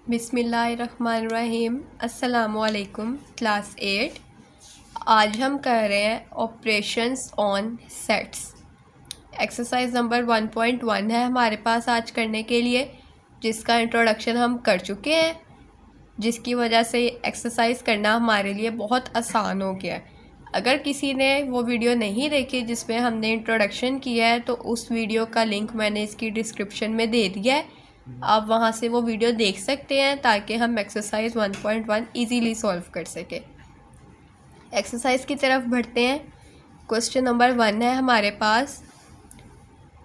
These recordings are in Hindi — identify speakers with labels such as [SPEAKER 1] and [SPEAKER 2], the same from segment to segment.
[SPEAKER 1] बिस्मिल्लाहिर्रहमानिर्रहीम। अस्सलामुअलैकुम क्लास 8। आज हम कर रहे हैं operations on sets. Exercise number 1.1 है हमारे पास आज करने के लिए, जिसका इंट्रोडक्शन हम कर चुके हैं, जिसकी वजह से एक्सरसाइज करना हमारे लिए बहुत आसान हो गया है। अगर किसी ने वो वीडियो नहीं देखी जिसमें हमने इंट्रोडक्शन किया है, तो उस वीडियो का लिंक मैंने इसकी डिस्क्रिप्शन में दे दिया है। आप वहाँ से वो वीडियो देख सकते हैं ताकि हम एक्सरसाइज 1.1 इजीली सॉल्व कर सकें। एक्सरसाइज की तरफ बढ़ते हैं। क्वेश्चन नंबर 1 है हमारे पास,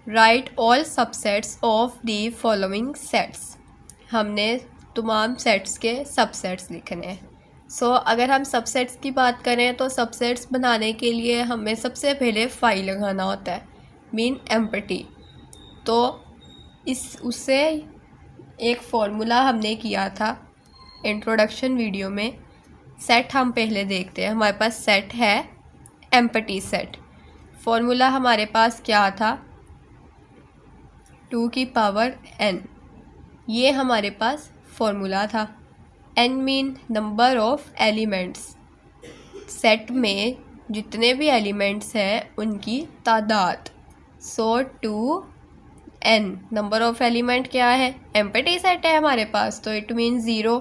[SPEAKER 1] write all subsets of the following sets. हमने तमाम सेट्स के सबसेट्स लिखने हैं। अगर हम सबसेट्स की बात करें तो सबसेट्स बनाने के लिए हमें सबसे पहले फाइल लगाना होता है, मीन एम्प्टी। तो उससे एक फ़ॉर्मूला हमने किया था इंट्रोडक्शन वीडियो में। सेट हम पहले देखते हैं। हमारे पास सेट है एम्प्टी सेट। फॉर्मूला हमारे पास क्या था, 2 की पावर n। ये हमारे पास फॉर्मूला था। n mean number of elements. Set में जितने भी एलिमेंट्स हैं उनकी तादाद। 2n नंबर ऑफ एलिमेंट क्या है, एम्प्टी सेट है हमारे पास, तो इट मीन 0,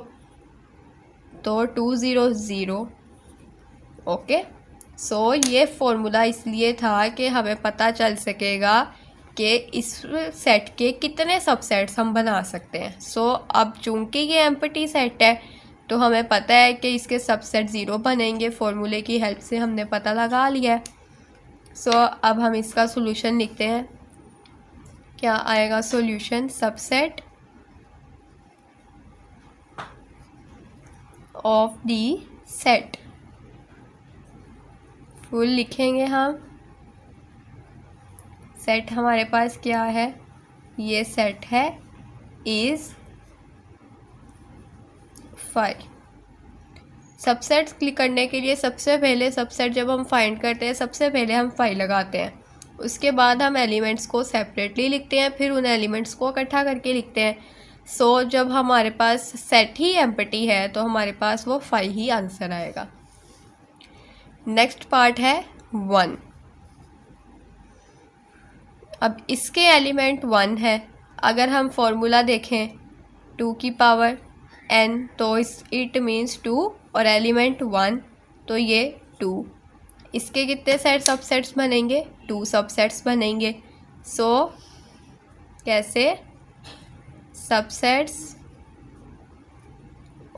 [SPEAKER 1] तो 2 0 0। ओके। ये फॉर्मूला इसलिए था कि हमें पता चल सकेगा कि इस सेट के कितने सबसेट्स हम बना सकते हैं। अब चूंकि ये एम्प्टी सेट है तो हमें पता है कि इसके सबसेट 0 बनेंगे। फॉर्मूले की हेल्प से हमने पता लगा लिया है। अब हम इसका सॉल्यूशन लिखते हैं। क्या आएगा solution, subset of the set. Full लिखेंगे हम। सेट हमारे पास क्या है, ये सेट है इज 5। सबसेट्स क्लिक करने के लिए सबसे पहले सबसेट जब हम फाइंड करते हैं, सबसे पहले हम 5 लगाते हैं। उसके बाद हम एलिमेंट्स को सेपरेटली लिखते हैं, फिर उन एलिमेंट्स को इकट्ठा करके लिखते हैं। जब हमारे पास सेट ही एम्प्टी है तो हमारे पास वो 5 ही आंसर आएगा। नेक्स्ट पार्ट है 1। अब इसके एलिमेंट 1 है। अगर हम फॉर्मूला देखें 2 की पावर n, तो इट मीन्स 2 और एलिमेंट 1, तो ये 2। इसके कितने सेट सबसेट्स बनेंगे, 2 सबसेट्स बनेंगे। कैसे, subsets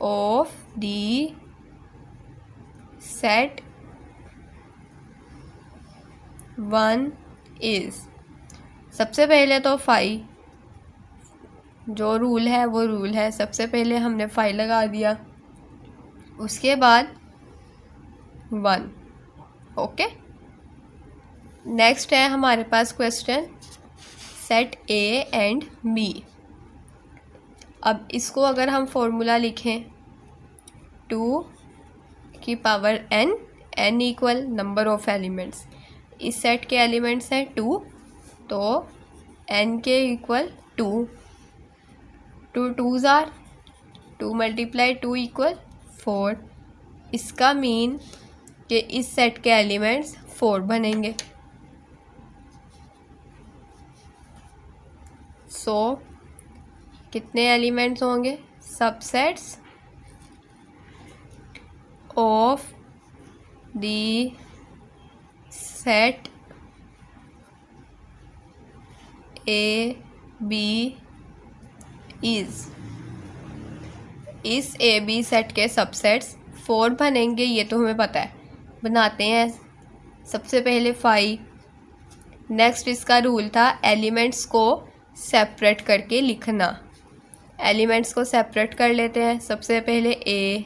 [SPEAKER 1] of the set 1 is, सबसे पहले तो 5, जो रूल है वो रूल है। सबसे पहले हमने 5 लगा दिया, उसके बाद 1। ओके। नेक्स्ट है हमारे पास question, set A and B. अब इसको अगर हम फॉर्मूला लिखें 2 की power n, n equal number of elements. इस सेट के एलिमेंट्स हैं 2, तो n के equal 2। 2 2s are 2 multiply 2 equal 4। इसका मीन कि इस सेट के एलिमेंट्स 4 बनेंगे। कितने एलिमेंट्स होंगे, subsets of the set A B is, इस ए बी सेट के सबसेट्स 4 बनेंगे, ये तो हमें पता है। बनाते हैं सबसे पहले 5। नेक्स्ट इसका रूल था एलिमेंट्स को सेपरेट करके लिखना। एलिमेंट्स को सेपरेट कर लेते हैं। सबसे पहले ए,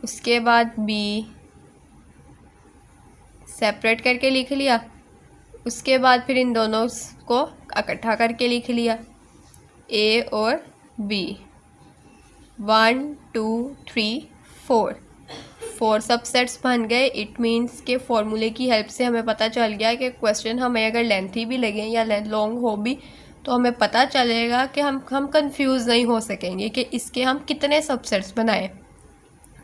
[SPEAKER 1] उसके बाद बी, सेपरेट करके लिख लिया। उसके बाद फिर इन दोनों को इकट्ठा करके लिख लिया, ए और बी। 1 2 3 4 4 सबसेट्स बन गए। इट मीन्स के फॉर्मूले की हेल्प से हमें पता चल गया कि क्वेश्चन हमें अगर लेंथी भी लगे या लॉन्ग हो भी, तो हमें पता चलेगा कि हम कंफ्यूज नहीं हो सकेंगे कि इसके हम कितने सबसेट्स बनाएं।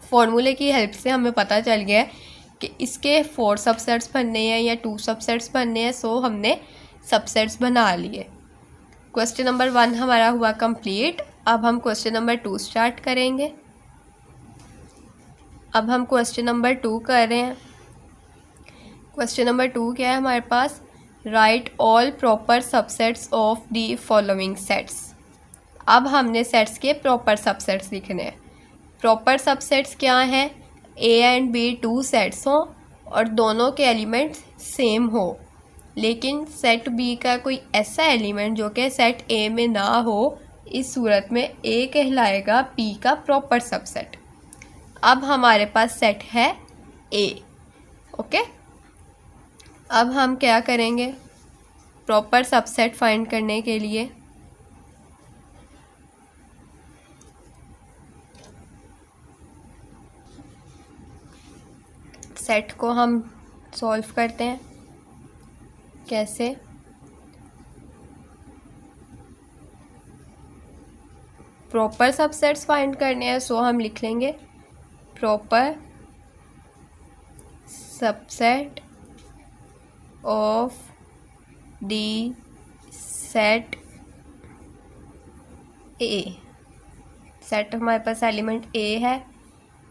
[SPEAKER 1] फॉर्मूले की हेल्प से हमें पता चल गया है कि इसके 4 सबसेट्स बनने हैं या 2 सबसेट्स बनने हैं, सो हमने सबसेट्स बना लिए। क्वेश्चन नंबर 1 हमारा हुआ कंप्लीट। अब हम क्वेश्चन नंबर 2 स्टार्ट करेंगे। अब हम क्वेश्चन नंबर 2 कर रहे हैं। क्वेश्चन नंबर 2 क्या है हमारे पास, write all proper subsets of the following sets. अब हमने सेट्स के प्रॉपर सबसेट्स लिखने हैं। प्रॉपर सबसेट्स क्या हैं, ए एंड बी 2 सेट्स हों और दोनों के एलिमेंट्स सेम हो, लेकिन सेट बी का कोई ऐसा एलिमेंट जो कि सेट ए में ना हो, इस सूरत में ए कहलाएगा बी का प्रॉपर सबसेट। अब हमारे पास सेट है ए। ओके, अब हम क्या करेंगे, प्रॉपर सबसेट फाइंड करने के लिए सेट को हम सॉल्व करते हैं। कैसे, प्रॉपर सबसेट्स फाइंड करने हैं, सो हम लिख लेंगे proper subset of the set A. Set हमारे पास एलिमेंट ए है।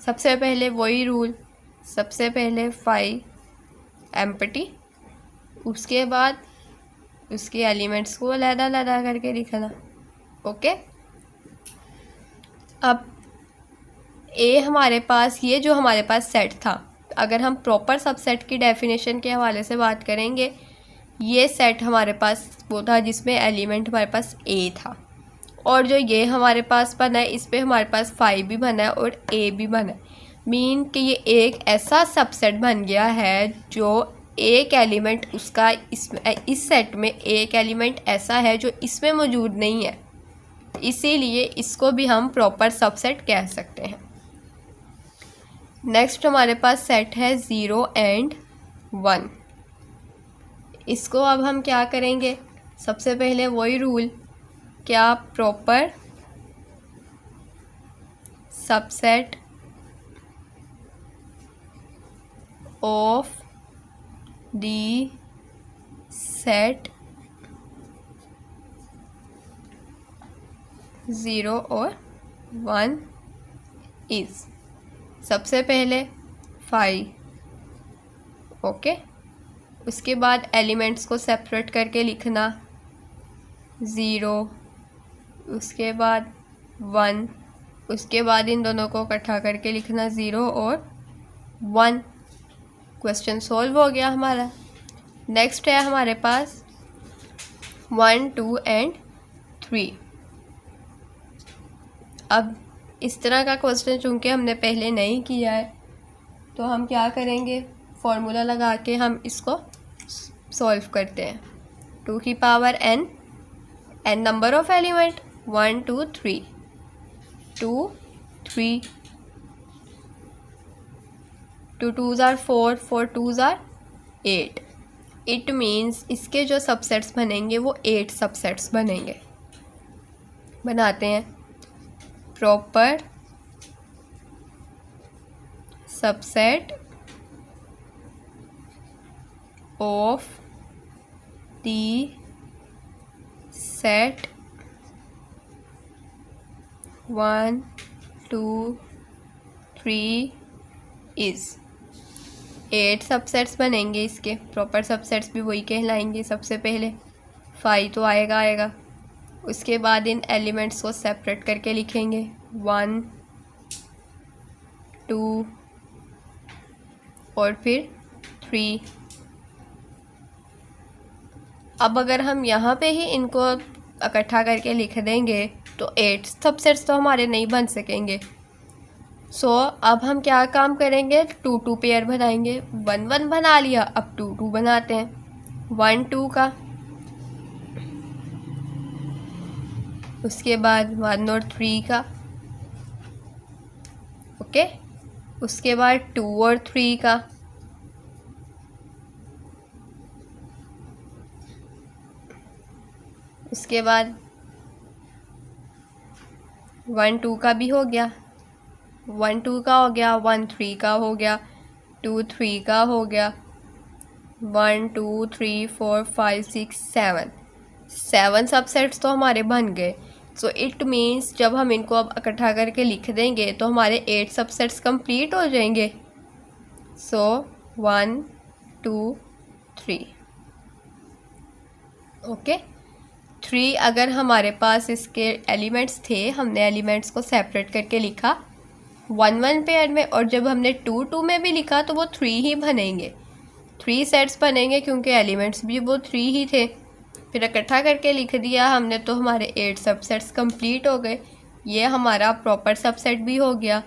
[SPEAKER 1] सबसे पहले वही रूल, सबसे पहले 5 एम्प्टी, उसके बाद उसके एलिमेंट्स को अलग-अलग करके लिखना। ओके, अब ए हमारे पास, ये जो हमारे पास सेट था, अगर हम प्रॉपर सबसेट की डेफिनेशन के हवाले से बात करेंगे, ये सेट हमारे पास वो था जिसमें एलिमेंट हमारे पास ए था, और जो ये हमारे पास बना है इस पे हमारे पास 5 भी बना है और ए भी बना है। मीन कि ये एक ऐसा सबसेट बन गया है जो एक एलिमेंट उसका इस सेट में एक एलिमेंट ऐसा है जो इसमें मौजूद नहीं है, इसीलिए इसको भी हम प्रॉपर सबसेट कह सकते हैं। नेक्स्ट हमारे पास सेट है 0 एंड 1। इसको अब हम क्या करेंगे, सबसे पहले वही रूल, क्या proper subset of the set 0 और 1 इज, सबसे पहले 5। ओके, उसके बाद एलिमेंट्स को सेपरेट करके लिखना 0, उसके बाद 1, उसके बाद इन दोनों को इकट्ठा करके लिखना 0 और 1। क्वेश्चन सॉल्व हो गया हमारा। नेक्स्ट है हमारे पास 1, 2 एंड 3। अब इस तरह का क्वेश्चन चूँकि हमने पहले नहीं किया है, तो हम क्या करेंगे, फॉर्मूला लगा के हम इसको सॉल्व करते हैं। 2 की power n, n number of element, 1 2 3, 2 3, 2 2s are 4, 4 2s are 8। It means इसके जो सबसेट्स बनेंगे वो 8 सबसेट्स बनेंगे। बनाते हैं, proper subset of the set 1 2 3 is. 8 subsets बनेंगे इसके, प्रॉपर सबसेट्स भी वही कहलाएंगे। सबसे पहले 5 तो आएगा, उसके बाद इन एलिमेंट्स को सेपरेट करके लिखेंगे 1 2 और फिर 3। अब अगर हम यहाँ पे ही इनको इकट्ठा करके लिख देंगे तो 8 सबसेट्स तो हमारे नहीं बन सकेंगे। सो अब हम क्या काम करेंगे, 2 2 पेयर बनाएंगे। 1 1 बना लिया, अब 2 2 बनाते हैं, 1 2 का, उसके बाद 1 और 3 का। ओके, उसके बाद 2 और 3 का, उसके बाद 1 2 का भी हो गया, 1 2 का हो गया, 1 3 का हो गया, 2 3 का हो गया, 1 2 3 4 5 6 7 सबसेट्स तो हमारे बन गए। सो इट मीन्स जब हम इनको अब इकट्ठा करके लिख देंगे तो हमारे 8 सबसेट्स कंप्लीट हो जाएंगे। सो 1 2 3 ओके। 3 अगर हमारे पास इसके एलिमेंट्स थे, हमने एलिमेंट्स को सेपरेट करके लिखा 1 1 पेयर में, और जब हमने 2 2 में भी लिखा तो वो 3 ही बनेंगे, 3 सेट्स बनेंगे क्योंकि एलिमेंट्स भी वो 3 ही थे। फिर इकट्ठा करके लिख दिया हमने तो हमारे 8 सबसेट्स कंप्लीट हो गए। ये हमारा प्रॉपर सबसेट भी हो गया।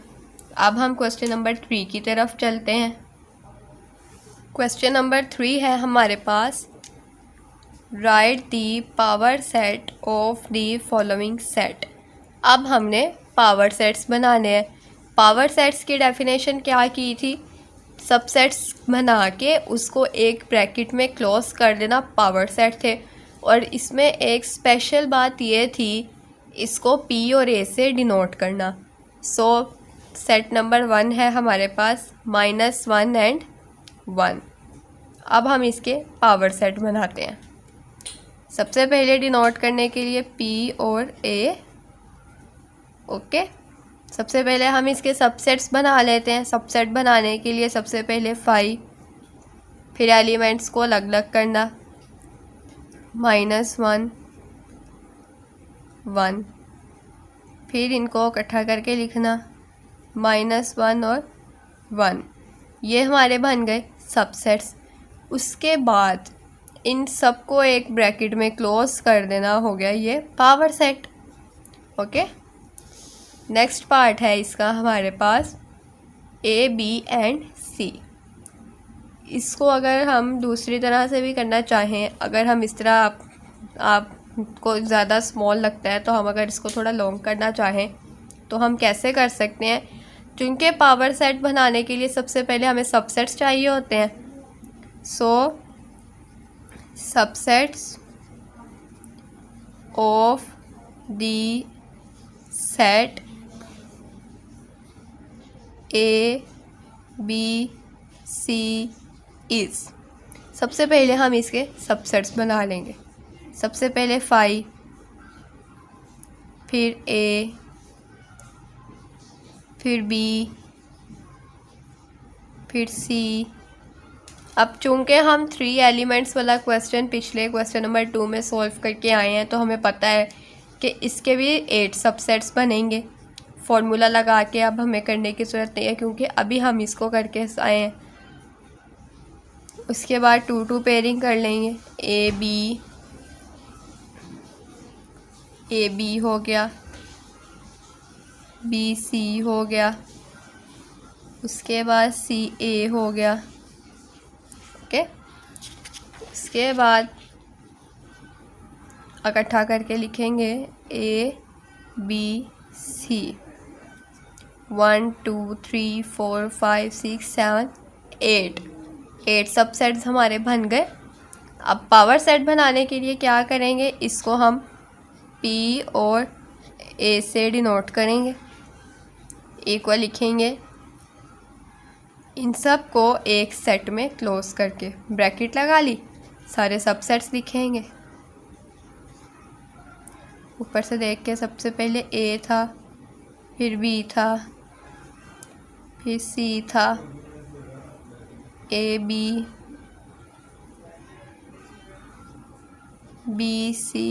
[SPEAKER 1] अब हम क्वेश्चन नंबर 3 की तरफ चलते हैं। क्वेश्चन नंबर 3 है हमारे पास, write the power set of the following set. अब हमने पावर सेट्स बनाने हैं। पावर सेट्स की डेफिनेशन क्या की थी? सबसेट्स बना के उसको एक ब्रैकेट में क्लोज कर देना पावर सेट थे। और इसमें एक स्पेशल बात ये थी, इसको P और A से डिनोट करना। सो सेट नंबर 1 है हमारे पास -1 एंड 1। अब हम इसके पावर सेट बनाते हैं। सबसे पहले डिनोट करने के लिए P और A, ओके। सबसे पहले हम इसके सबसेट्स बना लेते हैं। सबसेट बनाने के लिए सबसे पहले 5, फिर एलिमेंट्स को अलग अलग करना, -1 1, फिर इनको इकट्ठा करके लिखना -1 और 1। ये हमारे बन गए सबसेट्स। उसके बाद इन सबको एक ब्रैकेट में क्लोज कर देना, हो गया ये power set, okay. Next part है इसका हमारे पास A B एंड C। इसको अगर हम दूसरी तरह से भी करना चाहें, अगर हम इस तरह आपको ज़्यादा स्मॉल लगता है तो हम अगर इसको थोड़ा लॉन्ग करना चाहें तो हम कैसे कर सकते हैं? क्योंकि पावर सेट बनाने के लिए सबसे पहले हमें सबसेट्स चाहिए होते हैं। So subsets of the set A B C is. सबसे पहले हम इसके सबसेट्स बना लेंगे। सबसे पहले 5, फिर A, फिर B, फिर C। अब चूँकि हम 3 एलिमेंट्स वाला क्वेश्चन पिछले क्वेश्चन नंबर 2 में सॉल्व करके आए हैं तो हमें पता है कि इसके भी 8 सबसेट्स बनेंगे। फॉर्मूला लगा के अब हमें करने की ज़रूरत नहीं है क्योंकि अभी हम इसको करके आए हैं। उसके बाद 2 2 पेयरिंग कर लेंगे, ए बी हो गया, बी सी हो गया, उसके बाद सी ए हो गया, ओके। उसके बाद इकट्ठा करके लिखेंगे A B C। 1 2 3 4 5 6 7 8 सबसेट्स हमारे बन गए। अब पावर सेट बनाने के लिए क्या करेंगे? इसको हम P और A से डिनोट करेंगे, A को लिखेंगे, इन सब को एक सेट में क्लोज करके ब्रैकेट लगा ली, सारे सबसेट्स लिखेंगे। ऊपर से देख के सबसे पहले A था, फिर B था, फिर C था, A B B C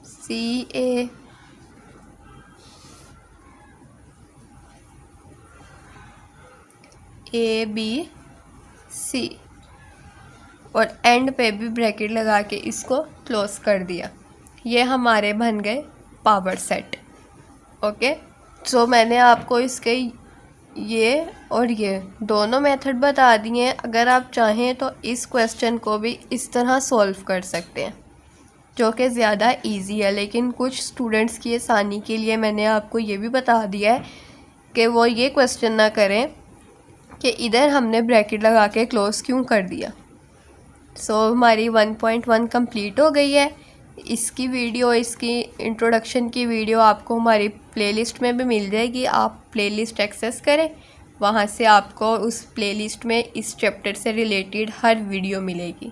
[SPEAKER 1] C A A B C, और एंड पे भी ब्रैकेट लगा के इसको क्लोज कर दिया। ये हमारे बन गए पावर सेट, ओके। सो मैंने आपको इसके ये और ये दोनों मेथड बता दिए हैं। अगर आप चाहें तो इस क्वेश्चन को भी इस तरह सॉल्व कर सकते हैं जो कि ज़्यादा इजी है, लेकिन कुछ स्टूडेंट्स की आसानी के लिए मैंने आपको ये भी बता दिया है कि वो ये क्वेश्चन ना करें कि इधर हमने ब्रैकेट लगा के क्लोज क्यों कर दिया। सो हमारी 1.1 कंप्लीट हो गई है। इसकी वीडियो, इसकी इंट्रोडक्शन की वीडियो आपको हमारी प्लेलिस्ट में भी मिल जाएगी। आप प्लेलिस्ट एक्सेस करें, वहाँ से आपको उस प्लेलिस्ट में इस चैप्टर से रिलेटेड हर वीडियो मिलेगी।